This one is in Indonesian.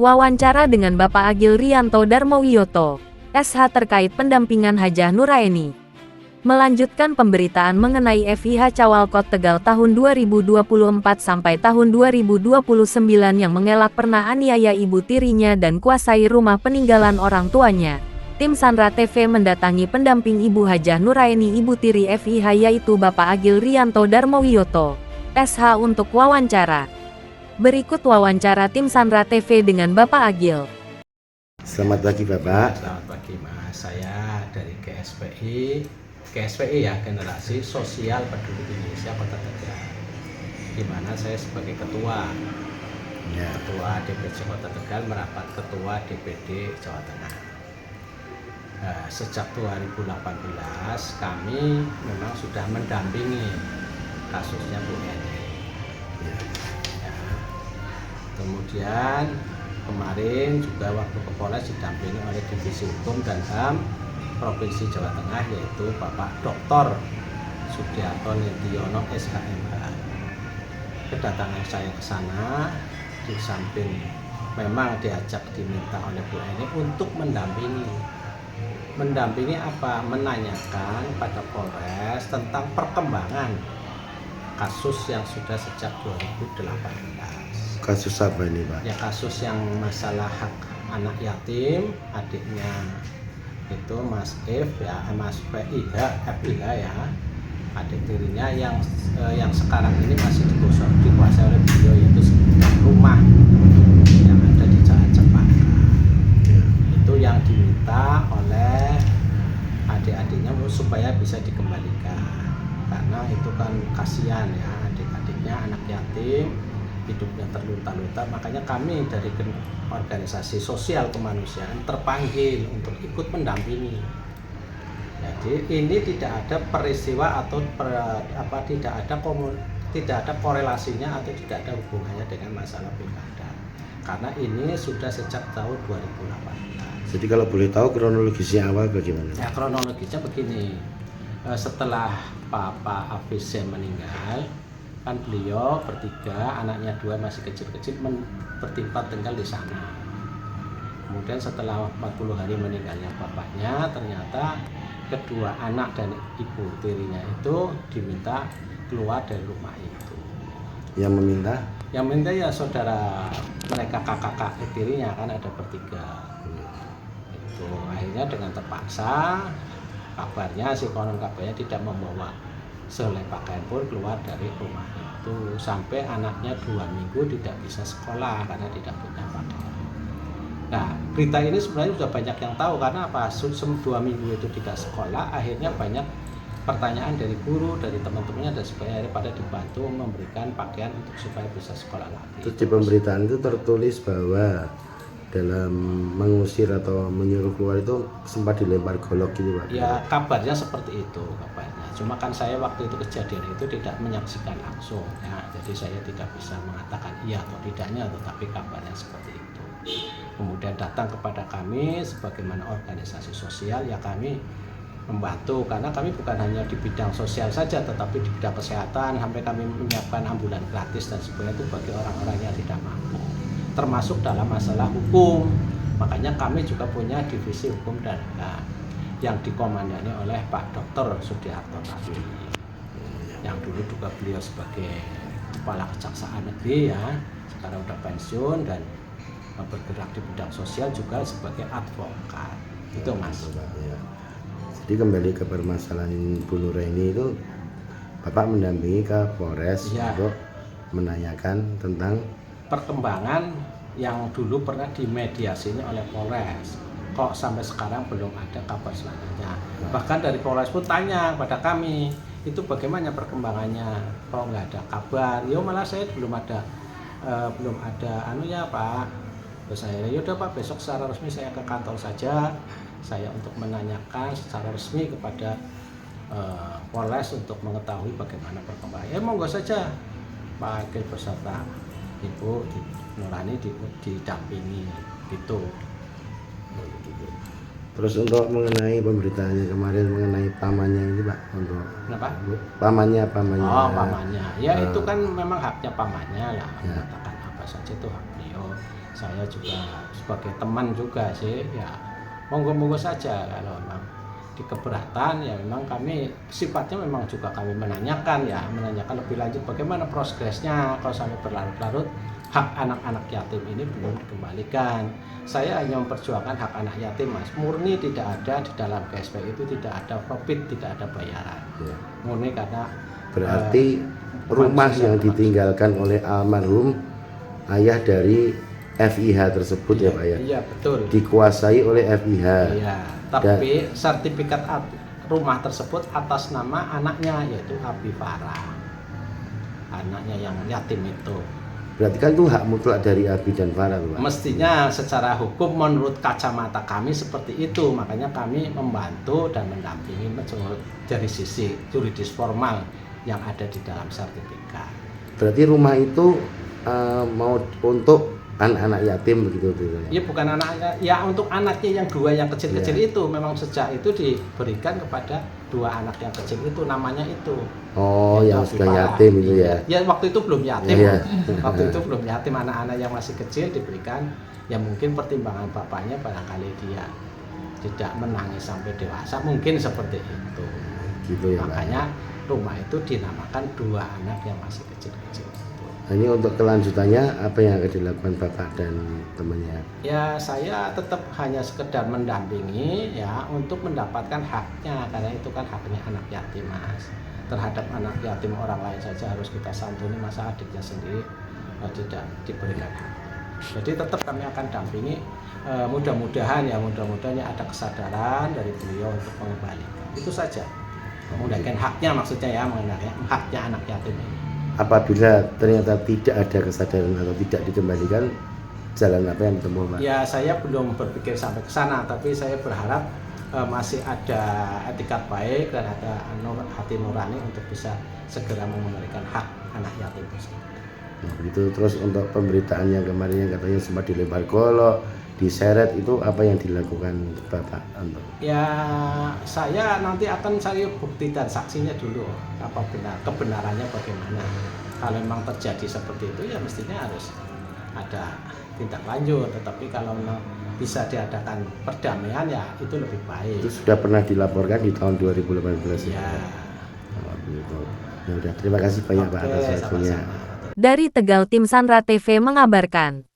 Wawancara dengan Bapak Agil Rianto Darmowiyoto, SH terkait pendampingan Hajah Nuraeni. Melanjutkan pemberitaan mengenai FIH Cawalkot Tegal tahun 2024 sampai tahun 2029 yang mengelak pernah aniaya ibu tirinya dan kuasai rumah peninggalan orang tuanya. Tim Sandra TV mendatangi pendamping Ibu Hajah Nuraeni ibu tiri FIH yaitu Bapak Agil Rianto Darmowiyoto, SH untuk wawancara. Berikut wawancara tim Sandra TV dengan Bapak Agil. Selamat pagi Bapak. Selamat pagi Mas, saya dari GSPI ya, Generasi Sosial Peduli Indonesia Kota Tegal, di mana saya sebagai ketua DPC Kota Tegal merapat ketua DPD Jawa Tengah. Sejak 2018 kami memang sudah mendampingi kasusnya Bu Eni. Kemudian kemarin juga waktu ke Polres didampingi oleh Divisi Hukum dan HAM Provinsi Jawa Tengah yaitu Bapak Dr. Sudiarto Nindyono SHMH. Kedatangan saya ke sana di samping memang diajak diminta oleh Bu Eni untuk mendampingi apa? Menanyakan pada Polres tentang perkembangan kasus yang sudah sejak 2018. Kasus apa ini Pak? Ya kasus yang masalah hak anak yatim, adiknya itu Mas F ya, Mas FIH ya, adik tirinya yang sekarang ini masih dikuasai oleh beliau yaitu rumah yang ada di Jalan Cempaka. Itu yang diminta oleh adik-adiknya supaya bisa dikembalikan karena itu kan kasihan ya adik-adiknya anak yatim hidupnya terlunta-lunta, makanya kami dari organisasi sosial kemanusiaan terpanggil untuk ikut mendampingi. Jadi ini tidak ada peristiwa atau tidak ada korelasinya atau tidak ada hubungannya dengan masalah pilkada, karena ini sudah sejak tahun 2018. Jadi kalau boleh tahu kronologisnya awal bagaimana? Ya kronologisnya begini, setelah Papa Hafiz meninggal, kan beliau bertiga, anaknya dua masih kecil-kecil bertempat tinggal di sana. Kemudian setelah 40 hari meninggalnya bapaknya, ternyata kedua anak dan ibu tirinya itu diminta keluar dari rumah itu. Yang meminta? Yang meminta ya saudara mereka, kakak tirinya, kan ada bertiga. Itu akhirnya dengan terpaksa, kabarnya si konon kabarnya tidak membawa selai pakaian pun keluar dari rumah itu, sampai anaknya 2 minggu tidak bisa sekolah karena tidak punya pakaian. Nah berita ini sebenarnya sudah banyak yang tahu karena apa? 2 minggu itu tidak sekolah, akhirnya banyak pertanyaan dari guru, dari teman-temannya dan sebagainya, pada dibantu memberikan pakaian untuk supaya bisa sekolah lagi. Terus di pemberitaan itu tertulis bahwa dalam mengusir atau menyuruh keluar itu sempat dilempar golok gitu Pak? Ya kabarnya seperti itu kabarnya. Cuma kan saya waktu itu kejadian itu tidak menyaksikan langsung ya, jadi saya tidak bisa mengatakan iya atau tidaknya, tetapi kabarnya seperti itu. Kemudian datang kepada kami sebagaimana organisasi sosial ya, kami membantu karena kami bukan hanya di bidang sosial saja tetapi di bidang kesehatan, sampai kami menyiapkan ambulan gratis dan sebagainya itu bagi orang-orang yang tidak mampu, termasuk dalam masalah hukum. Makanya kami juga punya divisi hukum dan yang dikomandani oleh Pak Dr. Sudiarto tadi, yang dulu juga beliau sebagai kepala kejaksaan negeri ya, sekarang udah pensiun dan bergerak di bidang sosial juga sebagai advokat. Itu Mas. Ya. Jadi kembali ke permasalahan Bu Nuraeni itu, Bapak mendampingi ke Polres untuk menanyakan tentang perkembangan yang dulu pernah dimediasinya oleh Polres, kok sampai sekarang belum ada kabar selanjutnya. Bahkan dari Polres pun tanya pada kami, itu bagaimana perkembangannya, kok nggak ada kabar. Yo malah saya belum ada Pak. Terus saya yaudah Pak, besok secara resmi saya ke kantor saja, saya untuk menanyakan secara resmi kepada Polres untuk mengetahui bagaimana perkembangannya. Monggo saja Pak Agil beserta Ibu Nuraeni didampingi gitu. Terus untuk mengenai pemberitaannya kemarin mengenai pamannya ini Pak, untuk kenapa? Pamannya. Oh pamannya, ya itu kan memang haknya pamannya lah, mengatakan apa saja itu hak beliau. saya juga sebagai teman juga sih ya monggo-monggo saja kalau memang di keberatan ya memang kami sifatnya memang juga kami menanyakan lebih lanjut bagaimana progresnya kalau sampai berlarut-larut hak anak-anak yatim ini belum dikembalikan. Saya hanya memperjuangkan hak anak yatim mas, murni tidak ada di dalam KSP itu tidak ada profit, tidak ada bayaran Ya. murni karena Berarti rumah yang ditinggalkan oleh almarhum ayah dari FIH tersebut ya Pak ya, iya betul dikuasai oleh FIH. iya, tapi sertifikat rumah tersebut atas nama anaknya yaitu Abi Farah, anaknya yang yatim itu. Berarti kan itu hak mutlak dari Abi dan Farah Pak. Mestinya secara hukum menurut kacamata kami seperti itu, makanya kami membantu dan mendampingi dari sisi juridis formal yang ada di dalam sertifikat. Berarti rumah itu mau untuk anak-anak yatim begitu gitu. Ya bukan anaknya, ya untuk anaknya yang dua yang kecil-kecil Iya. itu memang sejak itu diberikan kepada dua anak yang kecil itu namanya itu. Oh, Yaitu yang Abi sudah Farah. yatim itu ya. Ya waktu itu belum yatim. Iya. Waktu itu belum yatim, anak-anak yang masih kecil diberikan ya mungkin pertimbangan bapaknya barangkali dia tidak menangis sampai dewasa mungkin seperti itu. Gitu ya Pak. Makanya rumah itu dinamakan dua anak yang masih kecil-kecil. Nah, ini untuk kelanjutannya apa yang akan dilakukan Bapak dan temannya? Ya saya tetap hanya sekedar mendampingi ya untuk mendapatkan haknya karena itu kan haknya anak yatim mas. Terhadap anak yatim orang lain saja harus kita santuni, masa adiknya sendiri tidak diberikan hak. Jadi tetap kami akan dampingi, mudah-mudahan ada kesadaran dari beliau untuk mengembalikan. Itu saja. Menggunakan haknya maksudnya ya, mengenai haknya anak yatim ini. Apabila ternyata tidak ada kesadaran atau tidak dikembalikan, jalan apa yang ditempuh Pak? Ya saya belum berpikir sampai ke sana, tapi saya berharap masih ada etikat baik dan ada hati nurani untuk bisa segera memberikan hak anak yatim tersebut. Nah, begitu. Terus untuk pemberitaan yang kemarin yang katanya sempat dilempar golok, diseret, itu apa yang dilakukan Bapak? Ya saya nanti akan cari bukti dan saksinya dulu apa kebenarannya bagaimana. Kalau memang terjadi seperti itu ya mestinya harus ada tindak lanjut, tetapi kalau memang bisa diadakan perdamaian ya itu lebih baik. Itu sudah pernah dilaporkan di tahun 2018 Ya. Oh, begitu. Ya udah, terima kasih banyak Pak atas Oke, waktunya. sama-sama. Dari Tegal, tim Sandra TV mengabarkan.